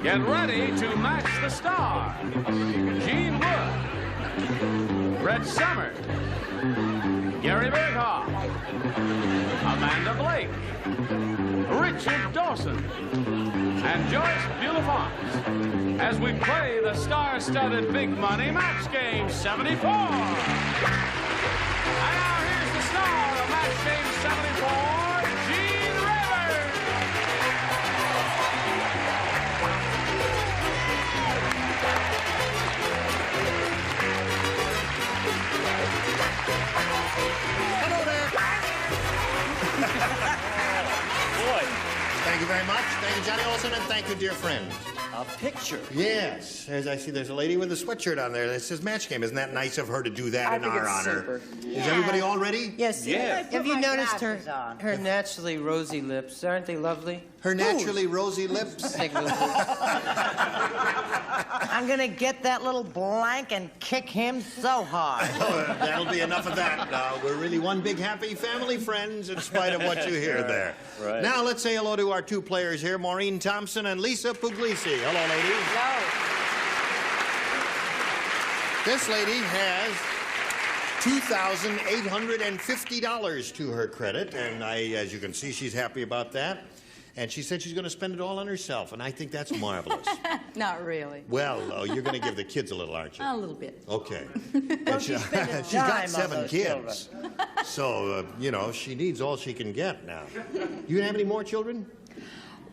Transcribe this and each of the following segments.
Get ready to match the star. Gene Wood, Brett Summers, Gary Burghoff, Amanda Blake, Richard Dawson, and Joyce Bulifant as we play the star-studded big money match game 74. And now here's the star of match game 74, Gene Rayburn. Hello there. Boy, Thank you very much. Thank you, Johnny Olson, and thank you, dear friend. a picture. Yes, as I see, there's a lady with a sweatshirt on there that says match game. Isn't that nice of her to do that in our honor? Is everybody all ready? Yes. Yeah. Have you noticed her naturally rosy lips? Aren't they lovely? Her naturally rosy lips. I'm gonna get that little blank and kick him so hard. That'll be enough of that. We're really one big happy family, friends, in spite of what you hear there. Right. Now let's say hello to our two players here, Maureen Thompson and Lisa Puglisi. Hello, ladies. No. This lady has $2,850 to her credit, and as you can see, she's happy about that. And she said she's going to spend it all on herself, and I think that's marvelous. Not really. Well, you're going to give the kids a little, aren't you? A little bit. Okay. And she's got 7 kids. So, you know, she needs all she can get now. You have any more children?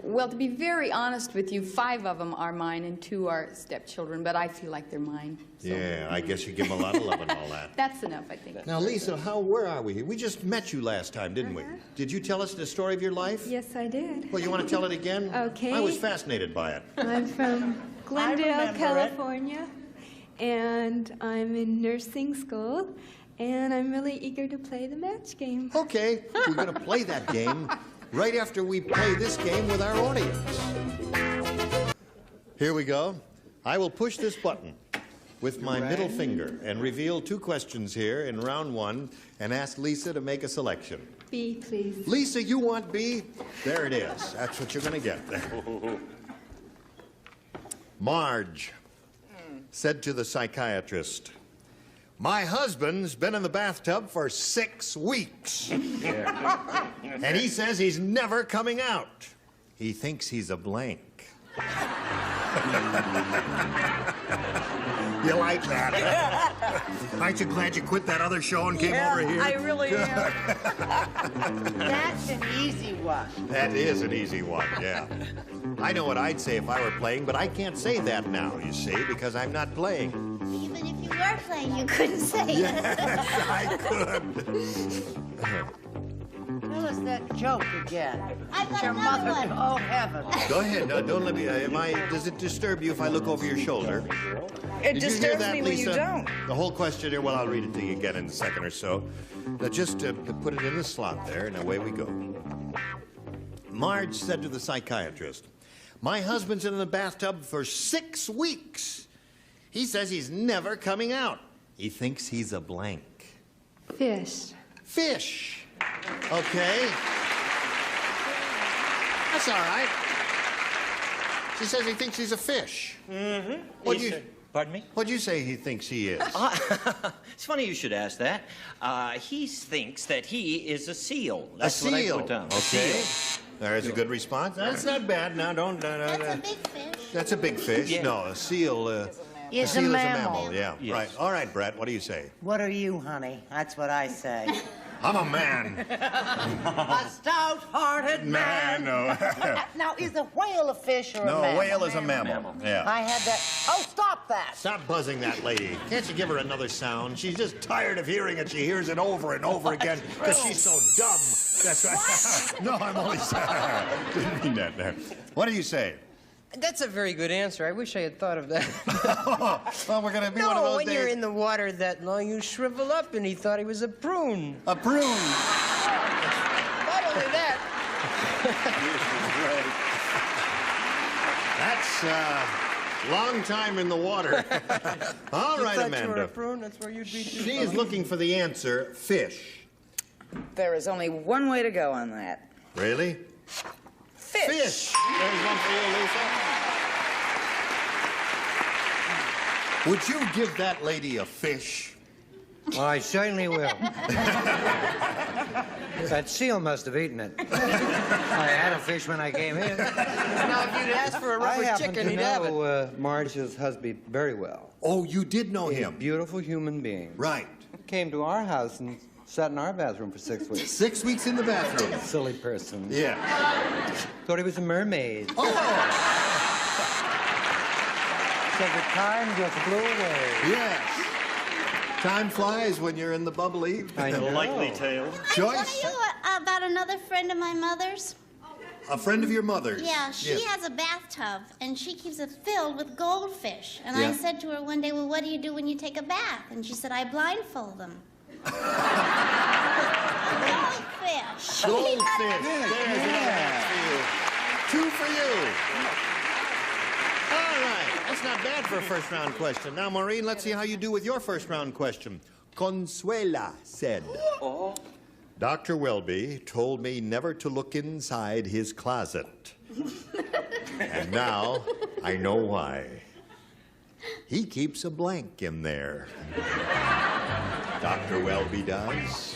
Well, to be very honest with you, 5 of them are mine and 2 are stepchildren, but I feel like they're mine. So. Yeah, I guess you give them a lot of love and all that. That's enough, I think. Now, Lisa, where are we? We just met you last time, didn't we? Did you tell us the story of your life? Yes, I did. Well, you want to tell it again? Okay. I was fascinated by it. I'm from Glendale, California, and I'm in nursing school, and I'm really eager to play the match game. Okay, we're going to play that game right after we play this game with our audience. Here we go. I will push this button with my middle finger and reveal 2 questions here in round 1 and ask Lisa to make a selection. B, please. Lisa, you want B? There it is. That's what you're going to get. Marge said to the psychiatrist, "My husband's been in the bathtub for 6 weeks. And he says he's never coming out. He thinks he's a blank." You like that? Aren't you glad you quit that other show and came over here? I really am. That's an easy one. That is an easy one, yeah. I know what I'd say if I were playing, but I can't say that now, you see, because I'm not playing. Even if you were playing, you couldn't say it. Yes, I could. Tell us that joke again. I've got Your another mother. one. Oh, heavens. Go ahead. Don't let me. Does it disturb you if I look over your shoulder? It Did you hear disturbs that, me when you Lisa? don't. The whole question here. Well, I'll read it to you again in a second or so. Now, just put it in the slot there, and away we go. Marge said to the psychiatrist, "My husband's in the bathtub for 6 weeks. He says he's never coming out. He thinks he's a blank." Fish. Fish. Okay. That's all right. She says he thinks he's a fish. Mm-hmm. Pardon me? What'd you say he thinks he is? It's funny you should ask that. He thinks that he is a seal. That's a seal. what I put down. Okay. There's a good response. That's not bad. Now, don't. That's a big fish. That's a big fish. Yeah. No, a seal. Is a seal a is a mammal. mammal. Yeah. Yes. Right. All right, Brett. What do you say? What are you, honey? That's what I say. I'm a man. A stout-hearted man. No. Now, is a whale a fish or a No, mammal? a whale is a mammal. Yeah. I had that. Oh, stop that. Stop buzzing that lady. Can't you give her another sound? She's just tired of hearing it. She hears it over and over again because she's so dumb. That's right. No, I'm only saying. Didn't mean that there. What do you say? That's a very good answer. I wish I had thought of that. Well, we're going to be one of No, those when days. you're in the water that long, you shrivel up, and he thought he was a prune. A prune. Not only that. That's long time in the water. All right, You thought Amanda. you were a prune? That's where you'd be. She is looking for the answer, fish. There is only one way to go on that. Really? Fish. Fish. There's one for you, Lisa. Would you give that lady a fish? Well, I certainly will. That seal must have eaten it. I had a fish when I came in. Now, if you'd asked for a rubber chicken, he'd have it. I happen to know Marge's husband very well. Oh, you did know He's him? a beautiful human being. Right. Came to our house and sat in our bathroom for 6 weeks. 6 weeks in the bathroom? Silly person. Yeah. Thought he was a mermaid. Oh! So the time just flew away. Yes. Time flies when you're in the bubbly. I know. Likely tale. Joyce? Tell you about another friend of my mother's. A friend of your mother's? Yeah, she Yes. has a bathtub, and she keeps it filled with goldfish. And Yeah. I said to her one day, well, what do you do when you take a bath? And she said, I blindfold them. Goldfish. Goldfish. There's another for you. 2 for you. All right. That's not bad for a first-round question. Now, Maureen, let's see how you do with your first-round question. Consuela said, Dr. Welby told me never to look inside his closet. And now I know why. He keeps a blank in there. Dr. Welby does.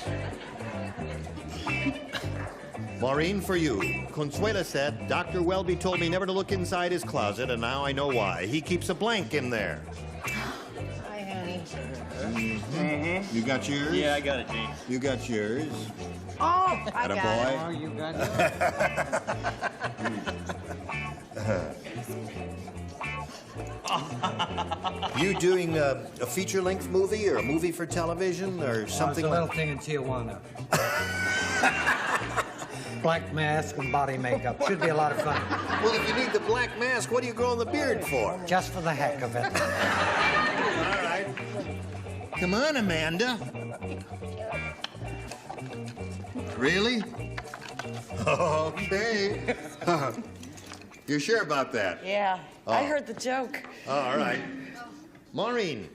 Maureen, for you. Consuela said, Dr. Welby told me never to look inside his closet, and now I know why. He keeps a blank in there. Hi, honey. Mm-hmm. You got yours? Yeah, I got it, Gene. You got yours? Oh, I got Attaboy. Oh, you got it. You doing a feature-length movie or a movie for television or something It's a little like thing in Tijuana. Black mask and body makeup. Should be a lot of fun. Well, if you need the black mask, what are you growing the beard for? Just for the heck of it. All right. Come on, Amanda. Really? Okay. You're sure about that? Yeah, I heard the joke. Oh, all right. Maureen,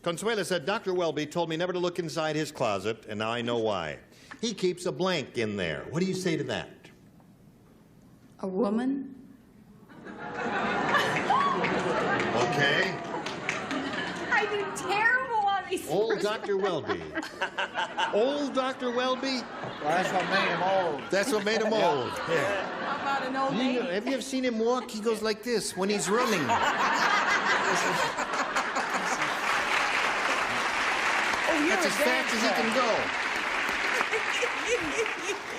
Consuela said Dr. Welby told me never to look inside his closet, and now I know why. He keeps a blank in there. What do you say to that? A woman? Okay. I do terrible on these. Old Dr. Welby. Old Dr. Welby? That's what made him old. That's what made him old. Yeah. How about an old You know, have you ever seen him walk? He goes like this when he's running. Oh, you're That's a as fast as he can go.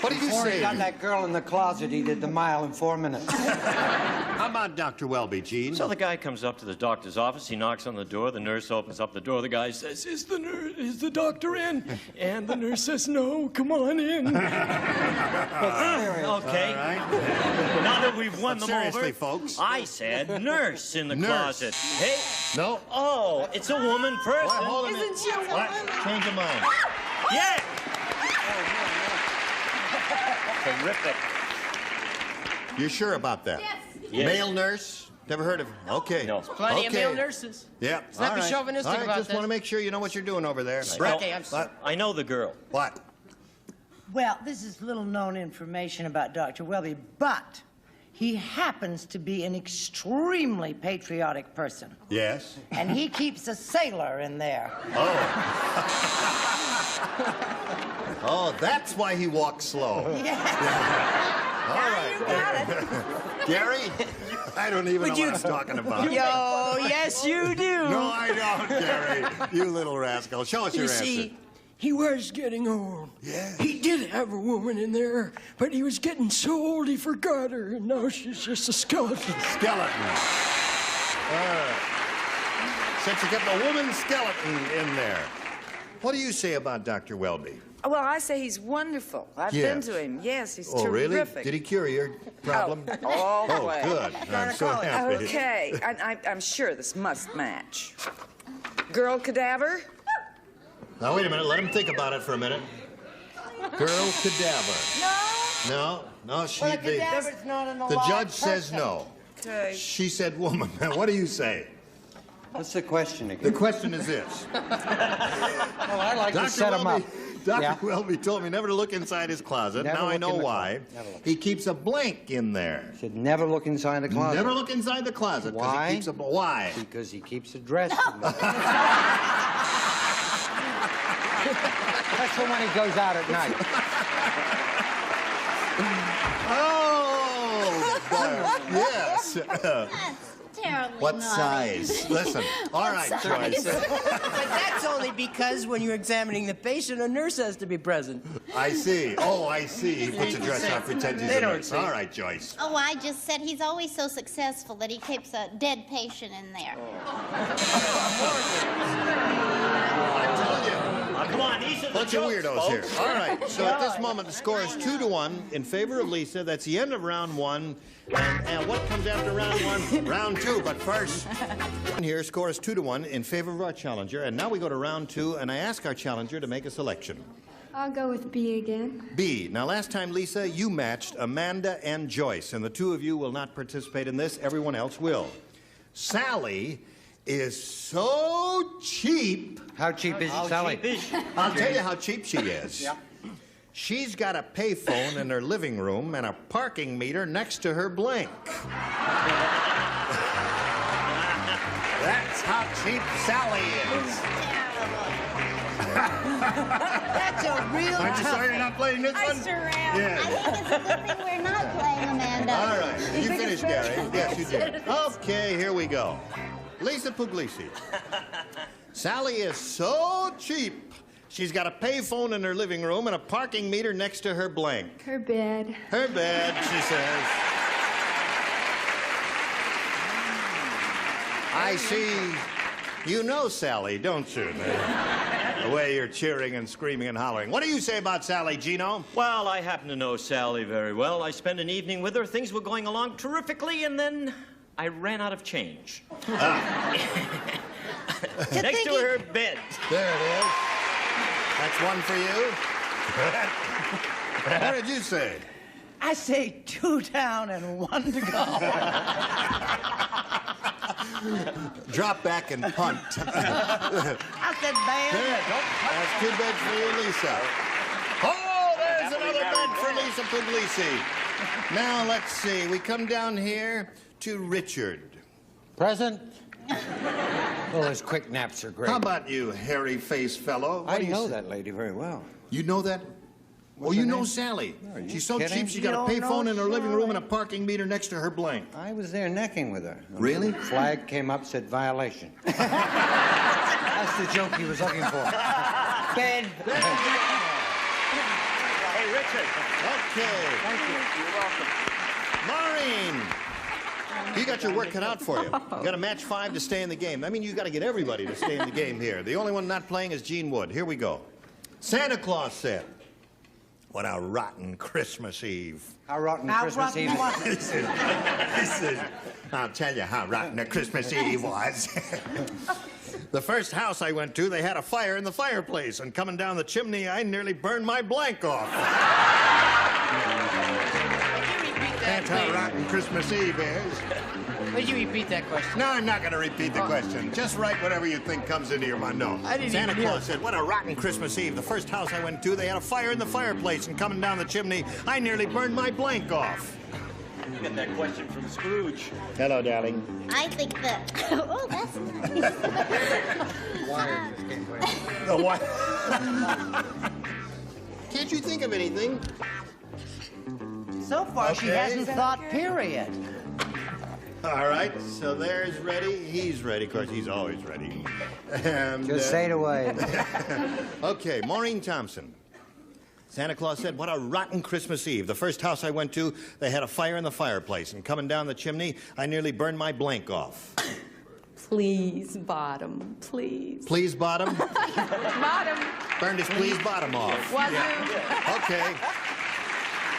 What did you Before he say? got that girl in the closet, he did the mile in 4 minutes. How about Dr. Welby, Gene? So the guy comes up to the doctor's office. He knocks on the door. The nurse opens up the door. The guy says, "Is the doctor in?" And the nurse says, "No, come on in." Okay. All right. Now that we've won But them seriously, over, folks. I said nurse in the Nurse. closet. Hey. No. Oh, it's a woman person. What? Hold a minute. Isn't she a What? woman? Change your mind. Yeah. Terrific. You're sure about that? Yes. Male nurse? Never heard of him. Okay. No. Plenty of male nurses. Yeah. Let's not be chauvinistic All right, about just want to this. make sure you know what you're doing over there. Okay, I'm sorry. What? I know the girl. What? Well, this is little-known information about Dr. Welby, but he happens to be an extremely patriotic person. Yes. And he keeps a sailor in there. Oh. Oh, that's why he walks slow. Yeah. All right. You got it. Gary, I don't even know what I'm talking about. Yo, yes, you do. No, I don't, Gary. You little rascal. Show us your You answer. see, he was getting old. Yeah. He did have a woman in there, but he was getting so old he forgot her, and now she's just a skeleton. Skeleton. All right. Since you kept a woman's skeleton in there. What do you say about Dr. Welby? Well, I say he's wonderful. I've been to him. Yes, he's Oh, really? terrific. Did he cure your problem? Oh, all the Oh, way. good. I'm so happy. Okay, I'm sure this must match. Girl cadaver? Now, wait a minute. Let him think about it for a minute. Girl cadaver. No. No, she... Well, a cadaver's not an the alive judge says person. no. Okay. She said woman. What do you say? What's the question again? The question is this. Well, I like to set him up. Dr. Welby told me never to look inside his closet. Now I know why. He keeps a blank in there. Should never look inside the closet. Never look inside the closet. Why? He keeps why? Because he keeps a dress in there. That's for when he goes out at night. Oh, yes. That's terribly What naughty. size? Listen. All right, Joyce. But that's only because when you're examining the patient, a nurse has to be present. I see. Oh, I see. He puts a dress on, pretends he's They a don't nurse. see. All right, Joyce. Oh, I just said he's always so successful that he keeps a dead patient in there. Come on, these are the Bunch of jokes, weirdos folks. here. All right, so at this moment, the score is 2-1 in favor of Lisa. That's the end of round one. And what comes after round one? Round two. But first, here, score is 2-1 in favor of our challenger. And now we go to round two, and I ask our challenger to make a selection. I'll go with B again. B. Now, last time, Lisa, you matched Amanda and Joyce, and the two of you will not participate in this. Everyone else will. Sally is so cheap. How cheap is Sally? I'll tell you how cheap she is. Yep. She's got a payphone in her living room and a parking meter next to her blank. That's how cheap Sally is. That's a real Aren't you tough sorry you're not playing this one? sure am. Yes. I think it's a good thing we're not playing, Amanda. All right. You finished, Gary. Yes, you did. Okay, here we go. Lisa Puglisi. Sally is so cheap. She's got a payphone in her living room and a parking meter next to her blank. Her bed. Her bed, she says. I see you know Sally, don't you? The way you're cheering and screaming and hollering. What do you say about Sally, Gino? Well, I happen to know Sally very well. I spent an evening with her. Things were going along terrifically, and then I ran out of change. Next to her bed. There it is. That's one for you. What did you say? I say 2 down and 1 to go. Drop back and punt. I said bam. That's 2 beds for you, Lisa. Oh, there's another bed for Lisa Puglisi. Now, let's see. We come down here to Richard. Present? Well, those quick naps are great. How about you, hairy-faced fellow? What I do you know say? that lady very well. You know that? What's Oh, you her know name? Sally. Are you She's so kidding? cheap, she's got a You don't payphone know in her living room and a Sally? parking meter next to her blank. I was there necking with her. Really? Flag came up, said violation. That's the joke he was looking for. Bed. Hey, Richard. Okay. Thank you. You're welcome. Maureen. You got your work cut out for you. You got a match 5 to stay in the game. I mean, you got to get everybody to stay in the game here. The only one not playing is Gene Wood. Here we go. Santa Claus said, "What a rotten Christmas Eve." How rotten How Christmas rotten Eve. was it? He says, "I'll tell you how rotten a Christmas Eve was." The first house I went to, they had a fire in the fireplace, and coming down the chimney, I nearly burned my blank off. That's how rotten Christmas Eve is. Would you repeat that question? No, I'm not going to repeat the question. Just write whatever you think comes into your mind. No. I didn't Santa even hear Claus said, "What a rotten Christmas Eve. The first house I went to, they had a fire in the fireplace, and coming down the chimney, I nearly burned my blank off." You got that question from Scrooge. Hello, darling. I think that. Oh, that's nice. The what? Can't you think of anything? So far, she Okay. hasn't thought, period. All right, so there's ready. He's ready. Of course, he's always ready. And, Just say it away. Okay, Maureen Thompson. Santa Claus said, "What a rotten Christmas Eve. The first house I went to, they had a fire in the fireplace, and coming down the chimney, I nearly burned my blank off." Please, bottom, please. Please, bottom. Bottom. Burned his please bottom off. Wazoo. Okay.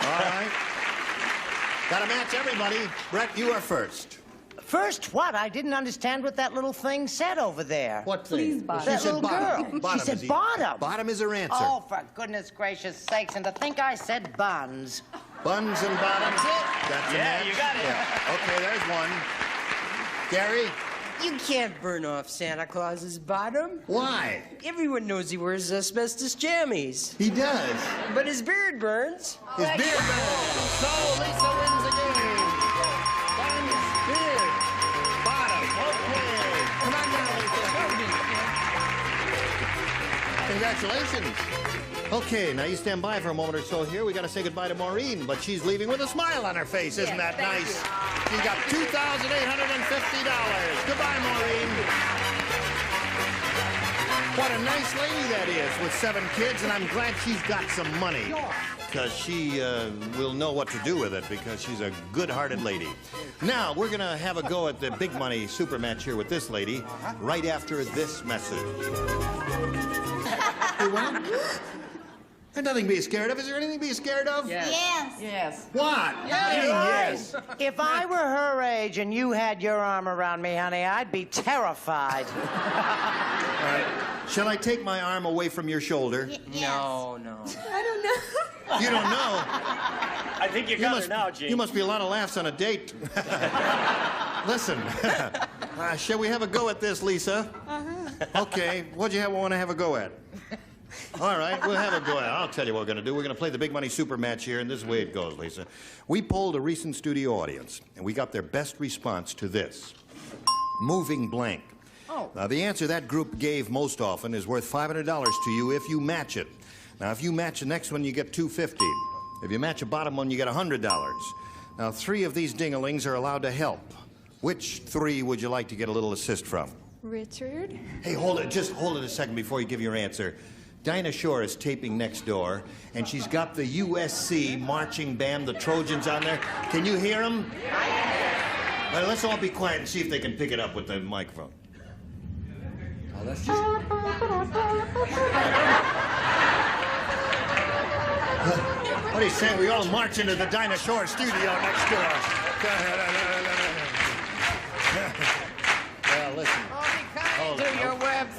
All right. Got to match everybody. Brett, you are first. First, what? I didn't understand what that little thing said over there. What thing? Please, bottom. She That said little bottom. girl. Bottom She said is the- bottom. Bottom is her answer. Oh, for goodness gracious sakes, and to think I said buns. Buns and bottoms. That's it. That's a Yeah, match. you got it. Yeah. Okay, there's one. Gary? You can't burn off Santa Claus's bottom. Why? Everyone knows he wears asbestos jammies. He does. But his beard burns. His beard burns. So Lisa wins the game. Ben's beard. Bottom. Okay. Come on down, Lisa. Congratulations. Okay, now you stand by for a moment or so here. We got to say goodbye to Maureen, but she's leaving with a smile on her face. Isn't that nice? She's got $2,850. Goodbye, Maureen. What a nice lady that is with 7 kids, and I'm glad she's got some money because she will know what to do with it because she's a good-hearted lady. Now, we're going to have a go at the big money super match here with this lady right after this message. You won? There's nothing to be scared of. Is there anything to be scared of? Yes. Yes. What? Yes. If I were her age and you had your arm around me, honey, I'd be terrified. All right. Shall I take my arm away from your shoulder? Yes. No. I don't know. You don't know. I think you got her now, Gene. You must be a lot of laughs on a date. Listen, shall we have a go at this, Lisa? Okay. What do you want to have a go at? All right, we'll have a go at it. I'll tell you what we're going to do. We're going to play the big money super match here, and this is the way it goes, Lisa. We polled a recent studio audience, and we got their best response to this. Moving blank. Oh. Now, the answer that group gave most often is worth $500 to you if you match it. Now, if you match the next one, you get $250. If you match a bottom one, you get $100. Now, 3 of these ding-a-lings are allowed to help. Which 3 would you like to get a little assist from? Richard. Hey, hold it. Just hold it a second before you give your answer. Dinah Shore is taping next door, and she's got the USC marching band, the Trojans, on there. Can you hear them? Well, let's all be quiet and see if they can pick it up with the microphone. Oh, that's just... What do you say? We all march into the Dinah Shore studio next door. Well, listen.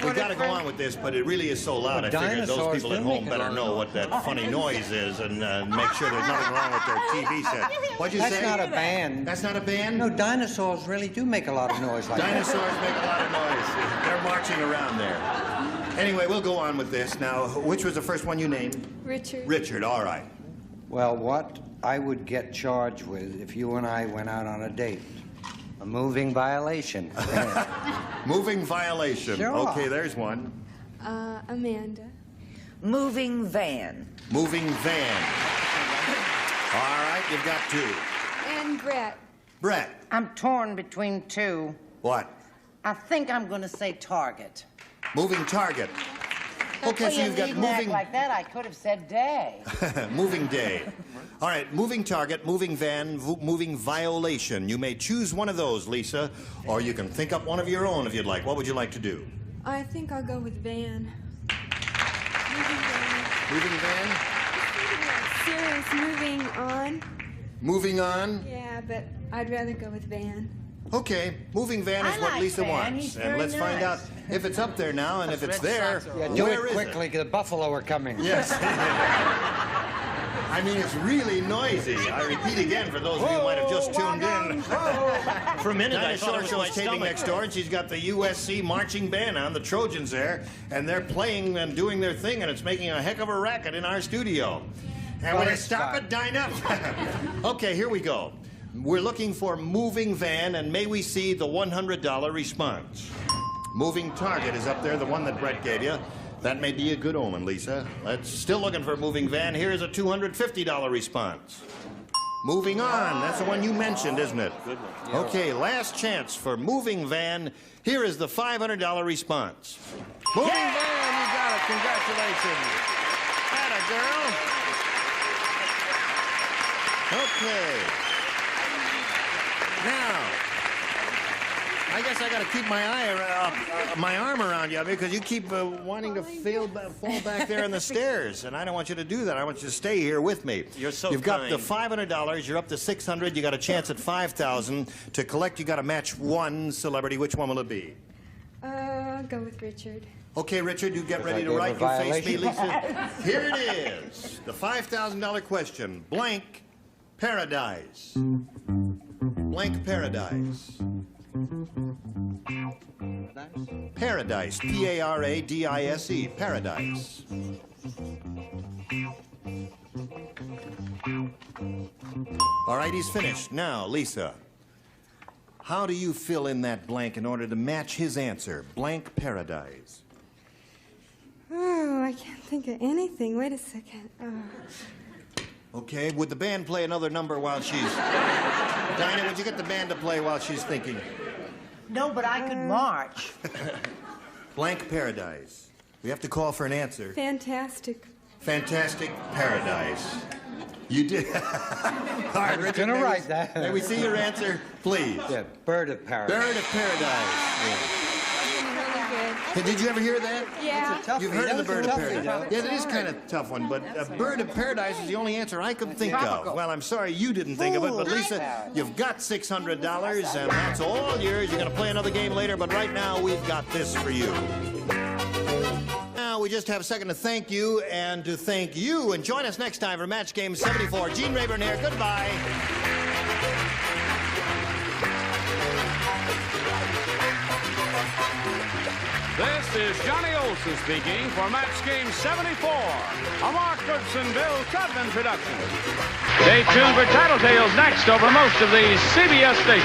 We got to go on with this, but it really is so loud. I figured those people at home better know what that funny noise is and make sure there's nothing wrong with their TV set. What'd you say? That's not a band. That's not a band? No, dinosaurs really do make a lot of noise like that. Dinosaurs make a lot of noise. They're marching around there. Anyway, we'll go on with this. Now, which was the first one you named? Richard. Richard, all right. Well, what I would get charged with if you and I went out on a date. A moving violation. Moving violation. Sure. Okay, there's one. Amanda. Moving van. Moving van. All right, you've got 2. And Brett. Brett. I'm torn between 2. What? I think I'm going to say Target. Moving target. Okay, so you've got moving... like that, I could have said day. Moving day. All right, moving target, moving van, moving violation. You may choose one of those, Lisa, or you can think up one of your own if you'd like. What would you like to do? I think I'll go with van. Moving van? Serious, moving on. Moving on? Yeah, but I'd rather go with van. Okay, moving van is I what like Lisa van. wants. He's And very let's find out nice. if it's up there now, and if it's there, Yeah, do where it is quickly, the buffalo are coming. Yes. I mean, it's really noisy. I repeat again for those of you who might have just tuned in. For a minute, Dinah I thought Shore it was Show's my taping stomach. next door, and she's got the USC marching band on, the Trojans there, and they're playing and doing their thing, and it's making a heck of a racket in our studio. And Well, will you it's stop fine. it, Dinah? Okay, here we go. We're looking for moving van, and may we see the $100 response. Moving target is up there, the one that Brett gave you. That may be a good omen, Lisa. Let's still looking for a moving van. Here's a $250 response. Moving on. That's the one you mentioned, isn't it? Good one. Okay, last chance for moving van. Here is the $500 response. Moving van, you got it. Congratulations. Atta girl. Okay. Now, I guess I got to keep my arm around you because you keep wanting to fall back there on the stairs, and I don't want you to do that. I want you to stay here with me. You're so You've got the kind. $500. You're up to $600. You got a chance at $5,000 to collect. You got to match one celebrity. Which one will it be? I'll go with Richard. Okay, Richard, you get ready to gave a write. You face me, violation. Lisa. Here it is. The $5,000 question. Blank paradise. Blank paradise. Paradise. P-A-R-A-D-I-S-E. Paradise. All right, he's finished. Now, Lisa, how do you fill in that blank in order to match his answer? Blank paradise. Oh, I can't think of anything. Wait a second. Okay, would the band play another number while she's... Dinah, would you get the band to play while she's thinking? No, but I could march. Blank paradise. We have to call for an answer. Fantastic. Fantastic paradise. You did. All right, Richard, gonna write that. May we see your answer, please? Yeah, bird of paradise. Bird of paradise. Yeah. Hey, did you ever hear that? Yeah. You've heard of the bird of paradise. Yeah, that is kind of a tough one, but bird of paradise is the only answer I could think of. Well, I'm sorry you didn't think of it, but Lisa, you've got $600, and that's all yours. You're going to play another game later, but right now we've got this for you. Now we just have a second to thank you and to thank you, and join us next time for Match Game 74. Gene Rayburn here. Goodbye. This is Johnny Olson speaking for Match Game 74, a Mark Goodson, Bill Tubman production. Stay tuned for Tattletales next over most of these CBS stations.